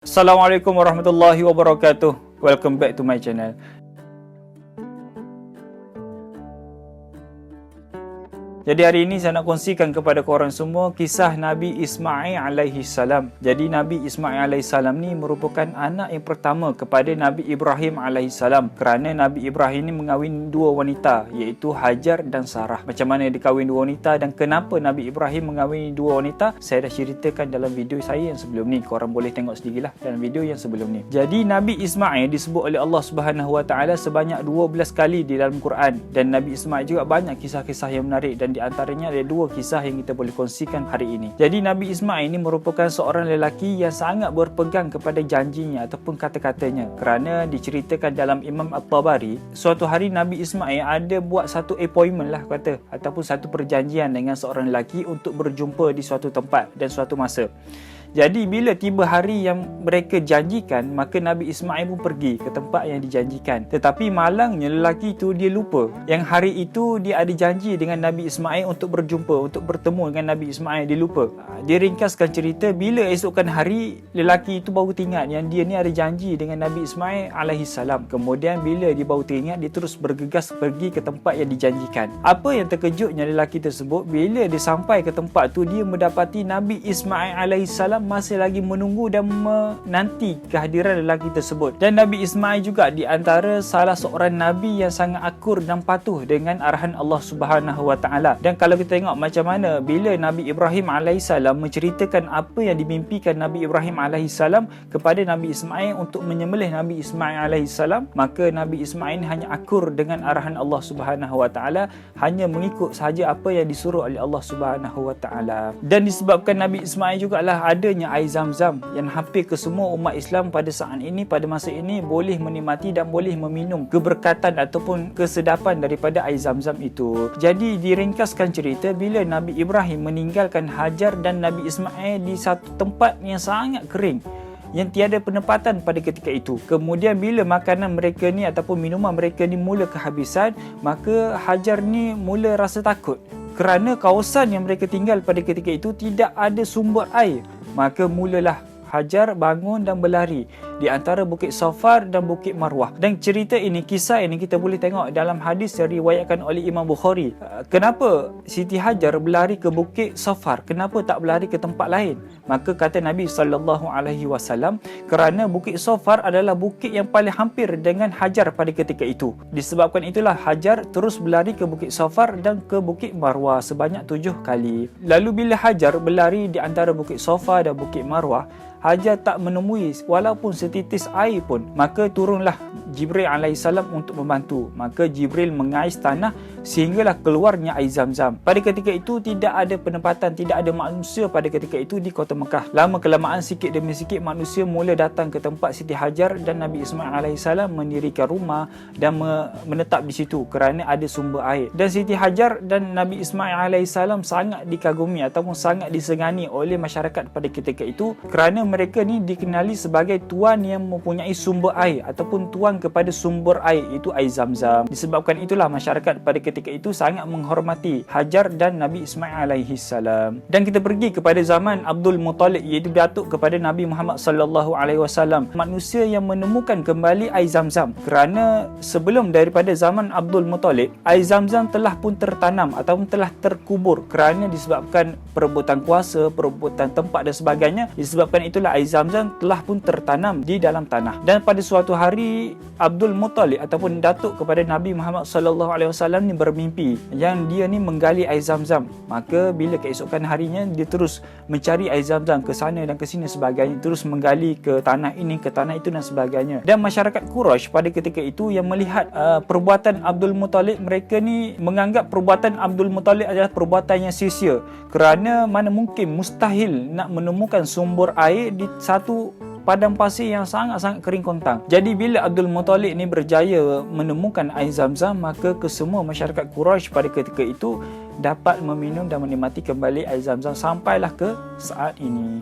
Assalamualaikum warahmatullahi wabarakatuh. Welcome back to my channel. Jadi hari ini saya nak kongsikan kepada korang semua kisah Nabi Ismail alaihi salam. Jadi Nabi Ismail alaihi salam ni merupakan anak yang pertama kepada Nabi Ibrahim alaihi salam. Kerana Nabi Ibrahim ni mengahwin dua wanita, iaitu Hajar dan Sarah. Macam mana dia kahwin dua wanita dan kenapa Nabi Ibrahim mengahwini dua wanita, saya dah ceritakan dalam video saya yang sebelum ni. Korang boleh tengok sedikitlah dalam video yang sebelum ni. Jadi Nabi Ismail disebut oleh Allah Subhanahu Wa Taala sebanyak 12 kali di dalam Quran, dan Nabi Ismail juga banyak kisah-kisah yang menarik, dan di antaranya ada dua kisah yang kita boleh kongsikan hari ini. Jadi Nabi Ismail ini merupakan seorang lelaki yang sangat berpegang kepada janjinya ataupun kata-katanya, kerana diceritakan dalam Imam At-Tabari, suatu hari Nabi Ismail ada buat satu appointment lah kata, ataupun satu perjanjian dengan seorang lelaki untuk berjumpa di suatu tempat dan suatu masa. Jadi bila tiba hari yang mereka janjikan, maka Nabi Ismail pun pergi ke tempat yang dijanjikan. Tetapi malangnya lelaki itu dia lupa yang hari itu dia ada janji dengan Nabi Ismail untuk berjumpa, untuk bertemu dengan Nabi Ismail. Dia lupa. Dia ringkaskan cerita, bila esokkan hari lelaki itu baru teringat yang dia ni ada janji dengan Nabi Ismail alaihi salam. Kemudian bila dia baru teringat, dia terus bergegas pergi ke tempat yang dijanjikan. Apa yang terkejutnya lelaki tersebut, bila dia sampai ke tempat tu, dia mendapati Nabi Ismail alaihi salam masih lagi menunggu dan menanti kehadiran lelaki tersebut. Dan Nabi Ismail juga di antara salah seorang Nabi yang sangat akur dan patuh dengan arahan Allah Subhanahu Wa Taala. Dan kalau kita tengok macam mana bila Nabi Ibrahim alaihissalam menceritakan apa yang dimimpikan Nabi Ibrahim alaihissalam kepada Nabi Ismail untuk menyembelih Nabi Ismail alaihissalam, maka Nabi Ismail hanya akur dengan arahan Allah Subhanahu Wa Taala, hanya mengikut sahaja apa yang disuruh oleh Allah Subhanahu Wa Taala. Dan disebabkan Nabi Ismail jugalah adanya air Zam-Zam yang hampir ke semua umat Islam pada saat ini, pada masa ini boleh menikmati dan boleh meminum keberkatan ataupun kesedapan daripada air Zam-Zam itu. Jadi diringkaskan cerita, bila Nabi Ibrahim meninggalkan Hajar dan Nabi Ismail di satu tempat yang sangat kering, yang tiada penempatan pada ketika itu. Kemudian bila makanan mereka ni ataupun minuman mereka ni mula kehabisan, maka Hajar ni mula rasa takut kerana kawasan yang mereka tinggal pada ketika itu tidak ada sumber air. Maka mulalah Hajar bangun dan berlari di antara Bukit Safar dan Bukit Marwah. Dan cerita ini, kisah ini kita boleh tengok dalam hadis yang diriwayatkan oleh Imam Bukhari. Kenapa Siti Hajar berlari ke Bukit Safar? Kenapa tak berlari ke tempat lain? Maka kata Nabi SAW, kerana Bukit Safar adalah bukit yang paling hampir dengan Hajar pada ketika itu. Disebabkan itulah Hajar terus berlari ke Bukit Safar dan ke Bukit Marwah sebanyak 7 kali. Lalu bila Hajar berlari di antara Bukit Safar dan Bukit Marwah, Hajar tak menemui walaupun setitis air pun. Maka turunlah Jibril alaihissalam untuk membantu. Maka Jibril mengais tanah sehinggalah keluarnya air Zam-Zam. Pada ketika itu tidak ada penempatan, tidak ada manusia pada ketika itu di kota Mekah. Lama kelamaan, sikit demi sikit manusia mula datang ke tempat Siti Hajar dan Nabi Ismail alaihissalam mendirikan rumah dan menetap di situ kerana ada sumber air. Dan Siti Hajar dan Nabi Ismail alaihissalam sangat dikagumi ataupun sangat disegani oleh masyarakat pada ketika itu, kerana mereka ni dikenali sebagai tuan yang mempunyai sumber air ataupun tuan kepada sumber air, itu air Zam-Zam. Disebabkan itulah masyarakat pada ketika itu sangat menghormati Hajar dan Nabi Ismail alaihi salam. Dan kita pergi kepada zaman Abdul Muttalib, iaitu datuk kepada Nabi Muhammad sallallahu alaihi wasallam, manusia yang menemukan kembali air Zam-Zam. Kerana sebelum daripada zaman Abdul Muttalib, air Zam-Zam telah pun tertanam ataupun telah terkubur kerana disebabkan perebutan kuasa, perebutan tempat dan sebagainya. Disebabkan itulah air Zam-Zam telah pun tertanam di dalam tanah. Dan pada suatu hari Abdul Muttalib ataupun datuk kepada Nabi Muhammad sallallahu alaihi wasallam ni bermimpi yang dia ni menggali air Zam-Zam. Maka bila keesokan harinya, dia terus mencari air Zam-Zam ke sana dan ke sini sebagainya, terus menggali ke tanah ini, ke tanah itu dan sebagainya. Dan masyarakat Quraisy pada ketika itu yang melihat perbuatan Abdul Muttalib, mereka ni menganggap perbuatan Abdul Muttalib adalah perbuatan yang sia-sia, kerana mana mungkin, mustahil nak menemukan sumber air di satu padang pasir yang sangat-sangat kering kontang. Jadi bila Abdul Muttalib ni berjaya menemukan air Zam-Zam, maka kesemua masyarakat Quraisy pada ketika itu dapat meminum dan menikmati kembali air Zam-Zam sampailah ke saat ini.